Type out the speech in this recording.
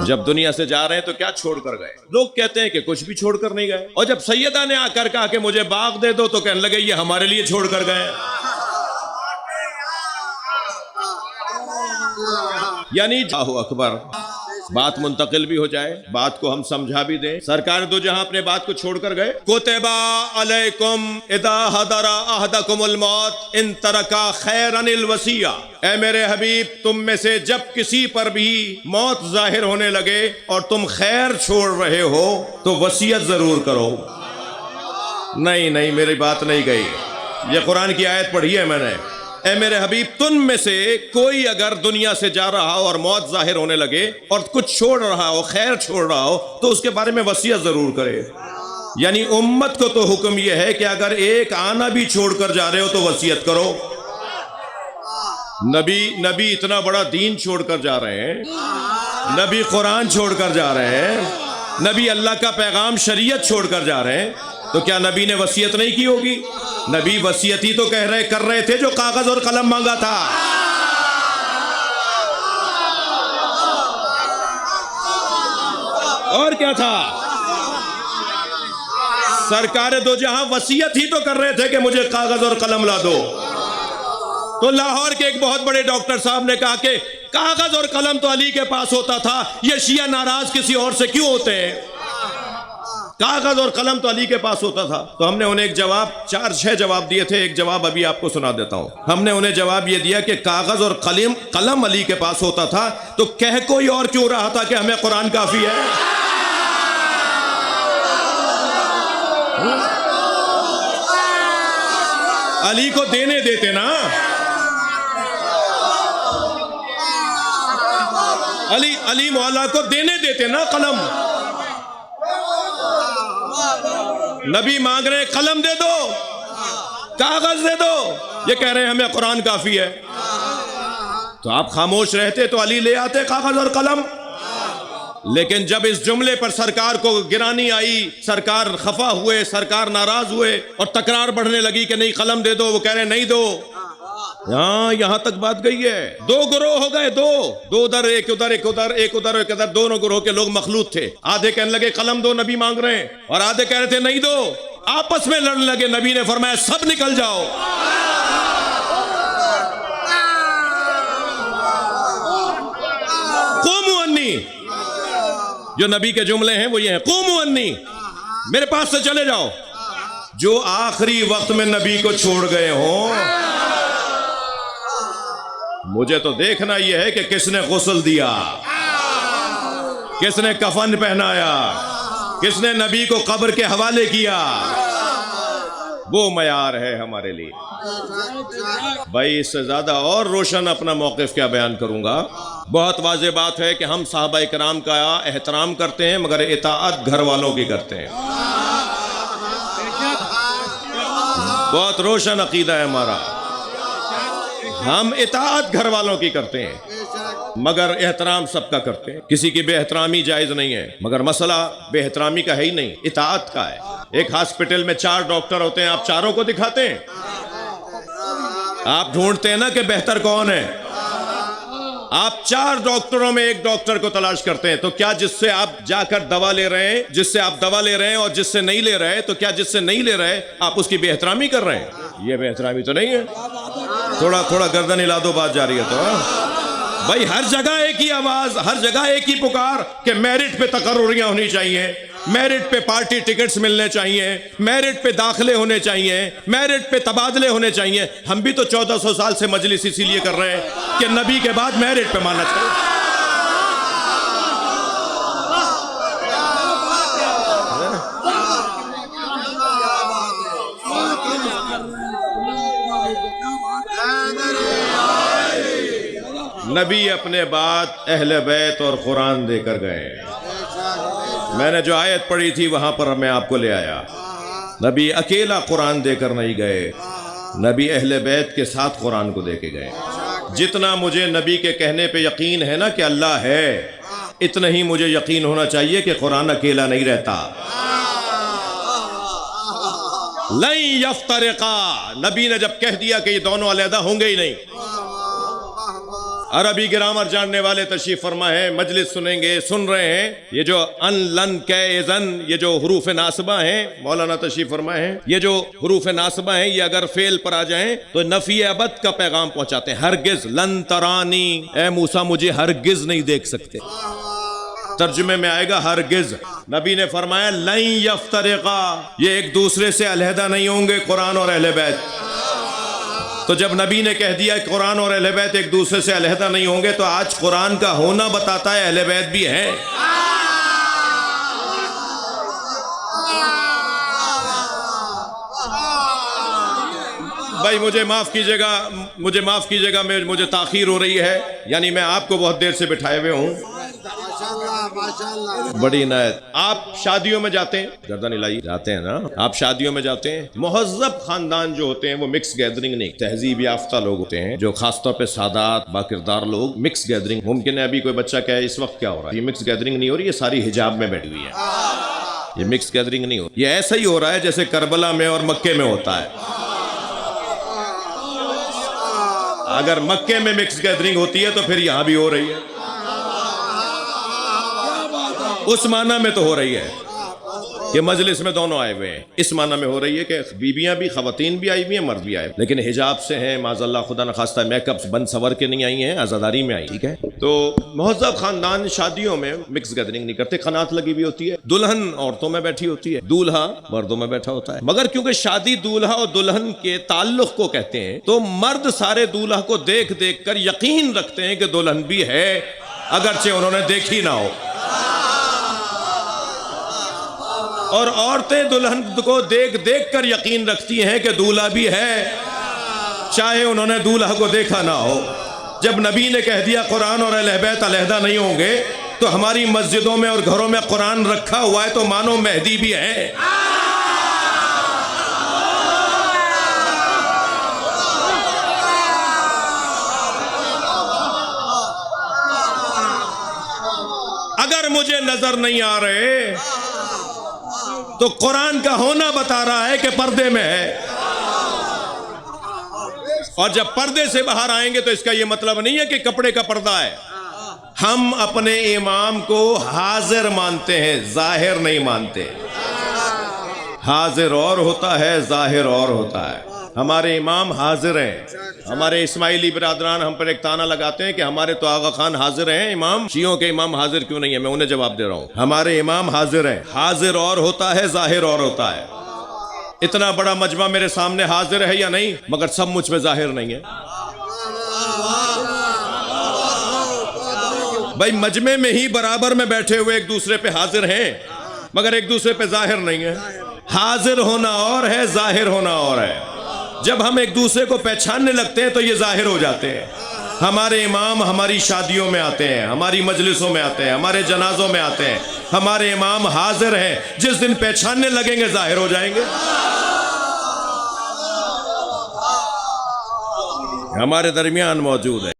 جب دنیا سے جا رہے ہیں تو کیا چھوڑ کر گئے؟ لوگ کہتے ہیں کہ کچھ بھی چھوڑ کر نہیں گئے، اور جب سیدہ نے آ کر کہا کہ مجھے باغ دے دو تو کہنے لگے یہ ہمارے لیے چھوڑ کر گئے۔ یعنی اللہ اکبر، بات منتقل بھی ہو جائے، بات کو ہم سمجھا بھی دیں۔ سرکار دو جہاں اپنے بات کو چھوڑ کر گئے۔ کتبا علیکم اذا حضر احدکم الموت ان ترکا خیرا الوصیہ، اے میرے حبیب تم میں سے جب کسی پر بھی موت ظاہر ہونے لگے اور تم خیر چھوڑ رہے ہو تو وصیت ضرور کرو۔ نہیں میری بات نہیں گئی، یہ قرآن کی آیت پڑھی ہے میں نے۔ اے میرے حبیب تم میں سے کوئی اگر دنیا سے جا رہا ہو اور موت ظاہر ہونے لگے اور کچھ چھوڑ رہا ہو، خیر چھوڑ رہا ہو، تو اس کے بارے میں وصیت ضرور کرے۔ یعنی امت کو تو حکم یہ ہے کہ اگر ایک آنا بھی چھوڑ کر جا رہے ہو تو وصیت کرو۔ نبی اتنا بڑا دین چھوڑ کر جا رہے ہیں، نبی قرآن چھوڑ کر جا رہے ہیں، نبی اللہ کا پیغام شریعت چھوڑ کر جا رہے ہیں، تو کیا نبی نے وصیت نہیں کی ہوگی؟ نبی وصیت ہی تو کر رہے تھے جو کاغذ اور قلم مانگا تھا۔ اور کیا تھا؟ سرکار دو جہاں وصیت ہی تو کر رہے تھے کہ مجھے کاغذ اور قلم لا دو۔ تو لاہور کے ایک بہت بڑے ڈاکٹر صاحب نے کہا کہ کاغذ اور قلم تو علی کے پاس ہوتا تھا، یہ شیعہ ناراض کسی اور سے کیوں ہوتے ہیں؟ کاغذ اور قلم تو علی کے پاس ہوتا تھا۔ تو ہم نے انہیں ایک جواب، 4-6 جواب دیے تھے، ایک جواب ابھی آپ کو سنا دیتا ہوں۔ ہم نے انہیں جواب یہ دیا کہ کاغذ اور قلم علی کے پاس ہوتا تھا تو کہہ کوئی اور کیوں رہا تھا کہ ہمیں قرآن کافی ہے؟ علی کو دینے دیتے نا، علی مولا کو دینے دیتے نا قلم۔ نبی مانگ رہے قلم دے دو، کاغذ دے دو، یہ کہہ رہے ہیں ہمیں قرآن کافی ہے۔ تو آپ خاموش رہتے تو علی لے آتے کاغذ اور قلم۔ لیکن جب اس جملے پر سرکار کو گرانی آئی، سرکار خفا ہوئے، سرکار ناراض ہوئے اور تکرار بڑھنے لگی کہ نہیں قلم دے دو، وہ کہہ رہے ہیں نہیں دو۔ یہاں تک بات گئی ہے۔ دو گروہ ہو گئے، دو ادھر، ایک ادھر، ایک ادھر، ایک ادھر، ایک ادھر، دونوں گروہ کے لوگ مخلوط تھے۔ آدھے کہنے لگے قلم دو، نبی مانگ رہے ہیں، اور آدھے کہہ رہے تھے نہیں دو۔ آپس میں لڑنے لگے، نبی نے فرمایا سب نکل جاؤ۔ قوموا انی، جو نبی کے جملے ہیں وہ یہ ہیں، قوموا انی، میرے پاس سے چلے جاؤ۔ جو آخری وقت میں نبی کو چھوڑ گئے ہوں، مجھے تو دیکھنا یہ ہے کہ کس نے غسل دیا، کس نے کفن پہنایا، کس نے نبی کو قبر کے حوالے کیا۔ وہ معیار ہے ہمارے لیے۔ بھائی اس سے زیادہ اور روشن اپنا موقف کیا بیان کروں گا۔ بہت واضح بات ہے کہ ہم صحابہ کرام کا احترام کرتے ہیں مگر اطاعت گھر والوں کی کرتے ہیں۔ بہت روشن عقیدہ ہے ہمارا، ہم اطاعت گھر والوں کی کرتے ہیں مگر احترام سب کا کرتے ہیں۔ کسی کی بے احترامی جائز نہیں ہے، مگر مسئلہ بے احترامی کا ہے ہی نہیں، اطاعت کا ہے۔ ایک ہاسپٹل میں 4 ڈاکٹر ہوتے ہیں، آپ چاروں کو دکھاتے ہیں؟ آپ ڈھونڈتے ہیں نا کہ بہتر کون ہے؟ آپ 4 ڈاکٹروں میں ایک ڈاکٹر کو تلاش کرتے ہیں، تو کیا جس سے آپ جا کر دوا لے رہے ہیں، جس سے آپ دوا لے رہے ہیں اور جس سے نہیں لے رہے، تو کیا جس سے نہیں لے رہے آپ اس کی بے احترامی کر رہے ہیں؟ یہ بے احترامی تو نہیں ہے۔ تھوڑا گردن ہلا دو، بات جاری ہے تو۔ بھائی ہر جگہ ایک ہی آواز، ہر جگہ ایک ہی پکار کہ میرٹ پہ تقرریاں ہونی چاہیے، میرٹ پہ پارٹی ٹکٹس ملنے چاہیے، میرٹ پہ داخلے ہونے چاہیے، میرٹ پہ تبادلے ہونے چاہیے۔ ہم بھی تو 1400 سال سے مجلس اسی لیے کر رہے ہیں کہ نبی کے بعد میرٹ پہ ماننا چاہیے۔ نبی اپنے بعد اہل بیت اور قرآن دے کر گئے۔ میں نے جو آیت پڑھی تھی وہاں پر میں آپ کو لے آیا۔ نبی اکیلا قرآن دے کر نہیں گئے، نبی اہل بیت کے ساتھ قرآن کو دے کے گئے۔ جتنا مجھے نبی کے کہنے پہ یقین ہے نا کہ اللہ ہے، اتنا ہی مجھے یقین ہونا چاہیے کہ قرآن اکیلا نہیں رہتا۔ لن یفترقا، نبی نے جب کہہ دیا کہ یہ دونوں علیحدہ ہوں گے ہی نہیں۔ عربی گرامر جاننے والے تشریف فرما ہے، مجلس سنیں گے، سن رہے ہیں. یہ جو ان لن کے اذن، یہ جو حروف ناصبہ ہیں، مولانا تشریف فرما ہے، یہ جو حروف ناصبہ ہیں یہ اگر فعل پر آ جائیں تو نفی ابد کا پیغام پہنچاتے ہیں. ہرگز لن ترانی، اے موسیٰ مجھے ہرگز نہیں دیکھ سکتے. ترجمے میں آئے گا ہرگز. نبی نے فرمایا لن یفترقا، یہ ایک دوسرے سے علیحدہ نہیں ہوں گے قرآن اور اہل بیت. تو جب نبی نے کہہ دیا کہ قرآن اور اہل بیت ایک دوسرے سے علیحدہ نہیں ہوں گے تو آج قرآن کا ہونا بتاتا ہے اہل بیت بھی ہیں. بھائی مجھے معاف کیجئے گا مجھے تاخیر ہو رہی ہے، یعنی میں آپ کو بہت دیر سے بٹھائے ہوئے ہوں. بڑی عنایت. آپ شادیوں میں جاتے ہیں، گردن ہلائی، جاتے ہیں نا آپ شادیوں میں جاتے ہیں. مہذب خاندان جو ہوتے ہیں وہ مکس گیدرنگ نہیں، تہذیب یافتہ لوگ ہوتے ہیں جو خاص طور پہ سادات با کردار لوگ. مکس گیدرنگ ممکن ہے ابھی کوئی بچہ کہے اس وقت کیا ہو رہا ہے، یہ مکس گیدرنگ نہیں ہو رہی، یہ ساری حجاب میں بیٹھی ہوئی ہے. یہ مکس گیدرنگ نہیں ہو، یہ ایسا ہی ہو رہا ہے جیسے کربلا میں اور مکے میں ہوتا ہے. اگر مکے میں مکس گیدرنگ ہوتی ہے تو پھر یہاں بھی ہو رہی ہے. اس معنی میں تو ہو رہی ہے کہ مجلس میں دونوں آئے ہوئے ہیں، اس معنی میں ہو رہی ہے کہ بیویاں بھی، خواتین بھی آئی ہوئی ہیں، مرد بھی آئے، لیکن حجاب سے ہیں، معاذ اللہ خدا نخواستہ میک اپ بند سور کے نہیں آئی ہیں، عزاداری میں آئی. ٹھیک ہے. تو مہذب خاندان شادیوں میں مکس گیدرنگ نہیں کرتے. قنات لگی ہوئی ہوتی ہے، دلہن عورتوں میں بیٹھی ہوتی ہے، دولہا مردوں میں بیٹھا ہوتا ہے. مگر کیونکہ شادی دولہا اور دلہن کے تعلق کو کہتے ہیں تو مرد سارے دولہا کو دیکھ دیکھ کر یقین رکھتے ہیں کہ دلہن بھی ہے اگرچہ انہوں نے دیکھی نہ ہو، اور عورتیں دلہن کو دیکھ دیکھ کر یقین رکھتی ہیں کہ دولہا بھی ہے چاہے انہوں نے دولہا کو دیکھا نہ ہو. جب نبی نے کہہ دیا قرآن اور اہل بیت علیحدہ نہیں ہوں گے تو ہماری مسجدوں میں اور گھروں میں قرآن رکھا ہوا ہے تو مانو مہدی بھی ہے. اگر مجھے نظر نہیں آ رہے تو قرآن کا ہونا بتا رہا ہے کہ پردے میں ہے. اور جب پردے سے باہر آئیں گے تو اس کا یہ مطلب نہیں ہے کہ کپڑے کا پردہ ہے. ہم اپنے امام کو حاضر مانتے ہیں، ظاہر نہیں مانتے. حاضر اور ہوتا ہے، ظاہر اور ہوتا ہے. ہمارے امام حاضر ہیں. ہمارے اسماعیلی برادران ہم پر ایک تانا لگاتے ہیں کہ ہمارے تو آغا خان حاضر ہیں امام، شیعوں کے امام حاضر کیوں نہیں ہے؟ میں انہیں جواب دے رہا ہوں، ہمارے امام حاضر ہیں. حاضر اور ہوتا ہے، ظاہر اور ہوتا ہے. اتنا بڑا مجمع میرے سامنے حاضر ہے یا نہیں، مگر سب مجھ پہ ظاہر نہیں ہے. بھائی مجمع میں ہی برابر میں بیٹھے ہوئے ایک دوسرے پہ حاضر ہیں مگر ایک دوسرے پہ ظاہر نہیں ہے. حاضر ہونا اور ہے، ظاہر ہونا اور ہے. جب ہم ایک دوسرے کو پہچاننے لگتے ہیں تو یہ ظاہر ہو جاتے ہیں. ہمارے امام ہماری شادیوں میں آتے ہیں، ہماری مجلسوں میں آتے ہیں، ہمارے جنازوں میں آتے ہیں. ہمارے امام حاضر ہیں، جس دن پہچاننے لگیں گے ظاہر ہو جائیں گے. ہمارے درمیان موجود ہے.